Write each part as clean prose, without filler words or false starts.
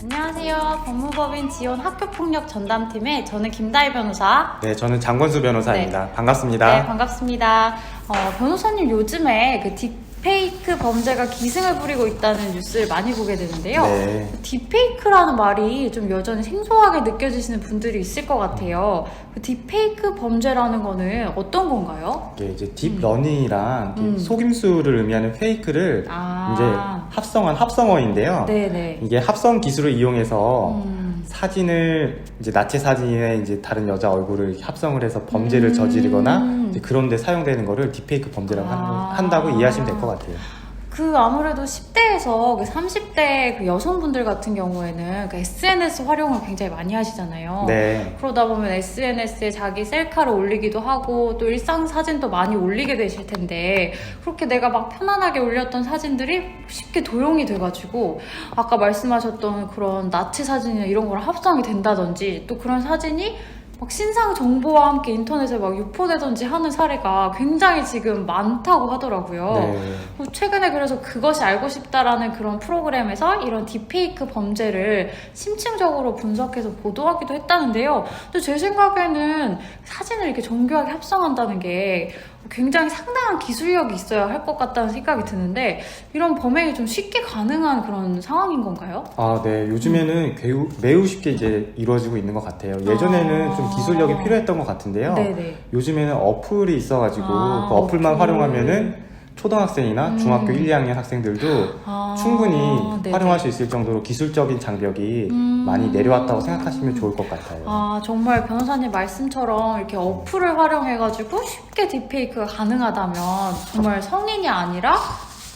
안녕하세요. 법무법인 지원 학교폭력 전담팀의 저는 김다희 변호사. 네, 저는 장권수 변호사입니다. 반갑습니다. 네, 반갑습니다. 변호사님 요즘에 그 딥페이크 범죄가 기승을 부리고 있다는 뉴스를 많이 보게 되는데요. 네. 딥페이크라는 말이 좀 여전히 생소하게 느껴지시는 분들이 있을 것 같아요. 그 딥페이크 범죄라는 거는 어떤 건가요? 이게 이제 딥러닝이랑 속임수를 의미하는 페이크를 이제 합성한 합성어인데요. 네네. 이게 합성 기술을 이용해서 사진을 이제 나체 사진에 이제 다른 여자 얼굴을 합성을 해서 범죄를 저지르거나 이제 그런데 사용되는 거를 딥페이크 범죄라고 한다고 이해하시면 될 것 같아요. 그 아무래도 10대에서 그 30대 그 여성분들 같은 경우에는 그 SNS 활용을 굉장히 많이 하시잖아요. 네. 그러다 보면 SNS에 자기 셀카를 올리기도 하고 또 일상 사진도 많이 올리게 되실 텐데 그렇게 내가 막 편안하게 올렸던 사진들이 쉽게 도용이 돼가지고 아까 말씀하셨던 그런 나체 사진이나 이런 거랑 합성이 된다든지 또 그런 사진이 막 신상 정보와 함께 인터넷에 막 유포되던지 하는 사례가 굉장히 지금 많다고 하더라고요. 네. 최근에 그래서 그것이 알고 싶다라는 그런 프로그램에서 이런 딥페이크 범죄를 심층적으로 분석해서 보도하기도 했다는데요. 또 제 생각에는 사진을 이렇게 정교하게 합성한다는 게 굉장히 상당한 기술력이 있어야 할 것 같다는 생각이 드는데 이런 범행이 좀 쉽게 가능한 그런 상황인 건가요? 네. 요즘에는 매우 쉽게 이제 이루어지고 있는 것 같아요. 예전에는 좀 기술력이 필요했던 것 같은데요. 네네. 요즘에는 어플이 있어가지고 그 어플만 활용하면은 초등학생이나 중학교 1, 2학년 학생들도 충분히 네네. 활용할 수 있을 정도로 기술적인 장벽이 많이 내려왔다고 생각하시면 좋을 것 같아요. 정말 변호사님 말씀처럼 이렇게 어플을 활용해가지고 쉽게 딥페이크가 가능하다면 정말 성인이 아니라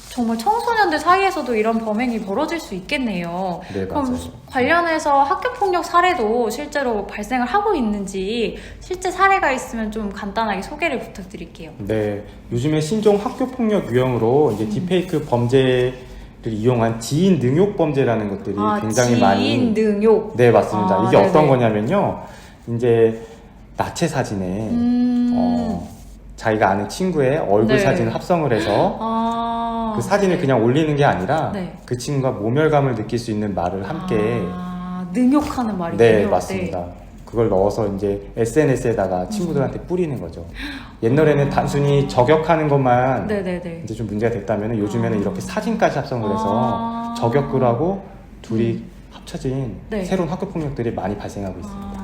정말 청소년들 사이에서도 이런 범행이 벌어질 수 있겠네요. 네, 그럼 맞아요. 관련해서 학교폭력 사례도 실제로 발생을 하고 있는지 실제 사례가 있으면 좀 간단하게 소개를 부탁드릴게요. 네, 요즘에 신종 학교폭력 유형으로 이제 딥페이크 범죄를 이용한 지인 능욕 범죄라는 것들이 굉장히 많이. 지인 능욕. 네, 맞습니다. 이게 네네. 어떤 거냐면요, 이제 나체 사진에 자기가 아는 친구의 얼굴 네. 사진을 합성을 해서 그 사진을 그냥 올리는 게 아니라 네. 그 친구가 모멸감을 느낄 수 있는 말을 함께. 능욕하는 말이군요. 네, 맞습니다. 그걸 넣어서 이제 SNS에다가 친구들한테 뿌리는 거죠. 옛날에는 단순히 저격하는 것만 네네네. 이제 좀 문제가 됐다면 요즘에는 이렇게 사진까지 합성을 해서 저격을 하고 둘이 합쳐진 네. 새로운 학교폭력들이 많이 발생하고 있습니다.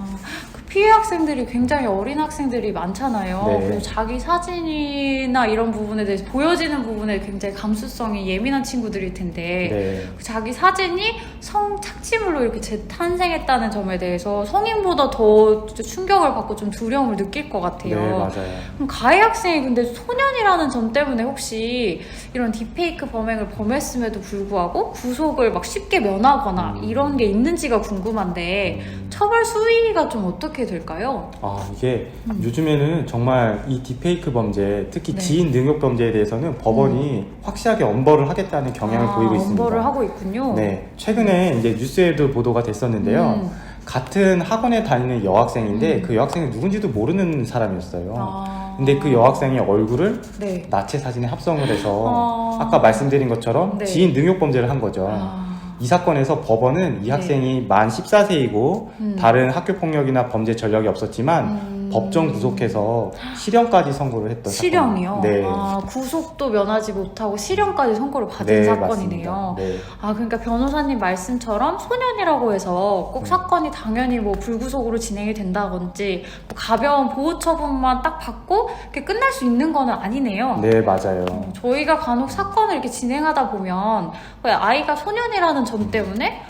그 피해 학생들이 굉장히 어린 학생들이 많잖아요. 네. 그리고 자기 사진이나 이런 부분에 대해서 보여지는 부분에 굉장히 감수성이 예민한 친구들일 텐데 네. 그 자기 사진이 성착취물로 이렇게 재탄생했다는 점에 대해서 성인보다 더 충격을 받고 좀 두려움을 느낄 것 같아요. 네, 맞아요. 그럼 가해 학생이 근데 소년이라는 점 때문에 혹시 이런 딥페이크 범행을 범했음에도 불구하고 구속을 막 쉽게 면하거나 이런 게 있는지가 궁금한데 처벌 수위가 좀 어떻게 될까요? 이게 요즘에는 정말 이 딥페이크 범죄, 특히 네. 지인 능욕 범죄에 대해서는 법원이 확실하게 엄벌을 하겠다는 경향을 보이고 있습니다. 엄벌을 하고 있군요. 네, 최근에 이제 뉴스에도 보도가 됐었는데요. 같은 학원에 다니는 여학생인데 그 여학생이 누군지도 모르는 사람이었어요. 근데 그 여학생의 얼굴을 네. 나체 사진에 합성을 해서 아까 말씀드린 것처럼 네. 지인 능욕 범죄를 한 거죠. 이 사건에서 법원은 이 네. 학생이 만 14세이고 다른 학교폭력이나 범죄 전력이 없었지만 법정 구속해서 실형까지 선고를 했던 실형이요? 사건. 네. 구속도 면하지 못하고 실형까지 선고를 받은 네, 사건이네요. 맞습니다. 네. 그러니까 변호사님 말씀처럼 소년이라고 해서 꼭 사건이 당연히 뭐 불구속으로 진행이 된다든지 뭐 가벼운 보호 처분만 딱 받고 이렇게 끝날 수 있는 건 아니네요. 네, 맞아요. 저희가 간혹 사건을 이렇게 진행하다 보면 아이가 소년이라는 점 때문에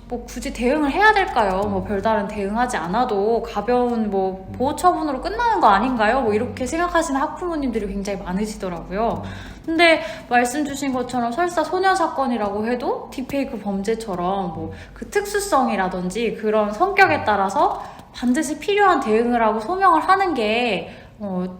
뭐 굳이 대응을 해야 될까요? 뭐 별다른 대응하지 않아도 가벼운 뭐 보호 처분으로 끝나는 거 아닌가요? 뭐 이렇게 생각하시는 학부모님들이 굉장히 많으시더라고요. 근데 말씀 주신 것처럼 설사 소년 사건이라고 해도 딥페이크 범죄처럼 뭐 그 특수성이라든지 그런 성격에 따라서 반드시 필요한 대응을 하고 소명을 하는 게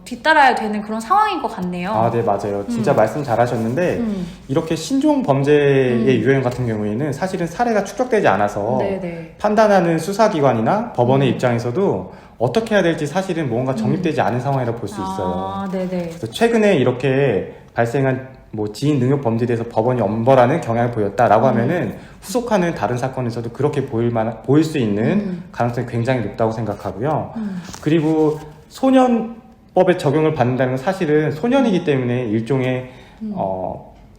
뒤따라야 되는 그런 상황인 것 같네요. 네, 맞아요. 진짜 말씀 잘하셨는데 이렇게 신종 범죄의 유형 같은 경우에는 사실은 사례가 축적되지 않아서 네네. 판단하는 수사기관이나 법원의 입장에서도 어떻게 해야 될지 사실은 뭔가 정립되지 않은 상황이라 볼 수 있어요. 네네. 그래서 최근에 이렇게 발생한 뭐 지인 능욕 범죄에 대해서 법원이 엄벌하는 경향을 보였다라고 하면은 후속하는 다른 사건에서도 그렇게 보일 수 있는 가능성이 굉장히 높다고 생각하고요. 그리고 소년법의 적용을 받는다는 건 사실은 소년이기 때문에 일종의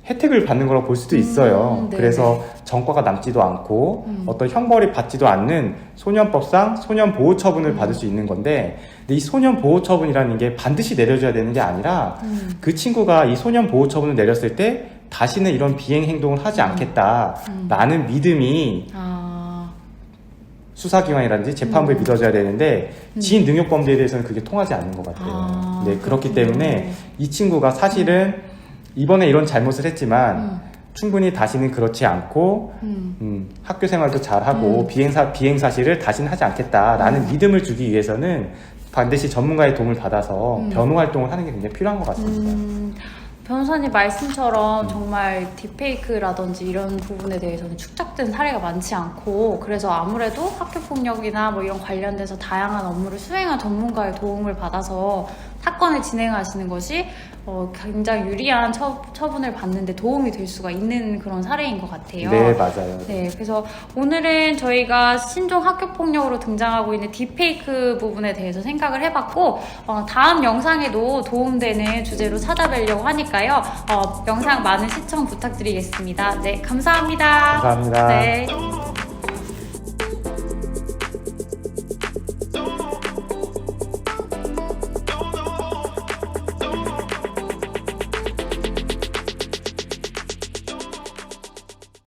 혜택을 받는 거라고 볼 수도 있어요. 네네. 그래서 전과가 남지도 않고 어떤 형벌이 받지도 않는 소년법상 소년보호처분을 받을 수 있는 건데, 근데 이 소년보호처분이라는 게 반드시 내려줘야 되는 게 아니라 그 친구가 이 소년보호처분을 내렸을 때 다시는 이런 비행 행동을 하지 않겠다라는 믿음이 수사기관이라든지 재판부에 믿어져야 되는데 지인 능욕 범죄에 대해서는 그게 통하지 않는 것 같아요. 네, 그렇기 때문에 이 친구가 사실은 이번에 이런 잘못을 했지만 충분히 다시는 그렇지 않고 학교 생활도 잘하고 비행 사실을 다시는 하지 않겠다라는 믿음을 주기 위해서는 반드시 전문가의 도움을 받아서 변호 활동을 하는 게 굉장히 필요한 것 같습니다. 변호사님 말씀처럼 정말 딥페이크라든지 이런 부분에 대해서는 축적된 사례가 많지 않고, 그래서 아무래도 학교폭력이나 뭐 이런 관련돼서 다양한 업무를 수행한 전문가의 도움을 받아서 사건을 진행하시는 것이 굉장히 유리한 처분을 받는데 도움이 될 수가 있는 그런 사례인 것 같아요. 네, 맞아요. 네, 그래서 오늘은 저희가 신종 학교폭력으로 등장하고 있는 딥페이크 부분에 대해서 생각을 해봤고, 다음 영상에도 도움되는 주제로 찾아뵈려고 하니까요. 영상 많은 시청 부탁드리겠습니다. 네, 감사합니다. 감사합니다. 네.